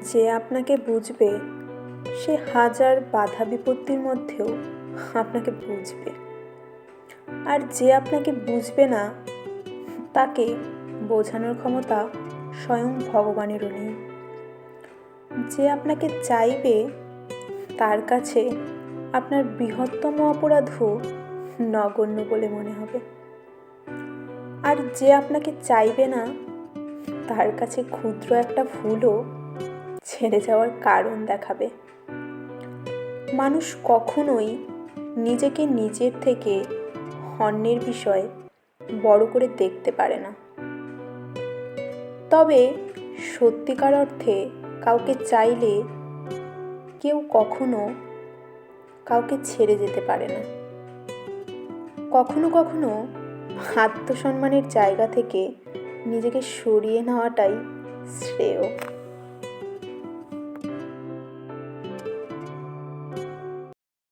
যে আপনাকে বুঝবে সে হাজার বাধা বিপত্তির মধ্যেও আপনাকে বুঝবে, আর যে আপনাকে বুঝবে না তাকে বোঝানোর ক্ষমতা স্বয়ং ভগবানেরও নেই। যে আপনাকে চাইবে তার কাছে আপনার বৃহত্তম অপরাধও নগণ্য বলে মনে হবে, আর যে আপনাকে চাইবে না তার কাছে ক্ষুদ্র একটা ভুলও ছেড়ে যাওয়ার কারণ দেখাবে। মানুষ কখনোই নিজেকে নিজের থেকে অন্যের বিষয় বড় করে দেখতে পারে না, তবে সত্যিকার অর্থে কাউকে চাইলে কেউ কখনো কাউকে ছেড়ে যেতে পারে না। কখনো কখনো আত্মসম্মানের জায়গা থেকে নিজেকে সরিয়ে নেওয়াটাই শ্রেয়।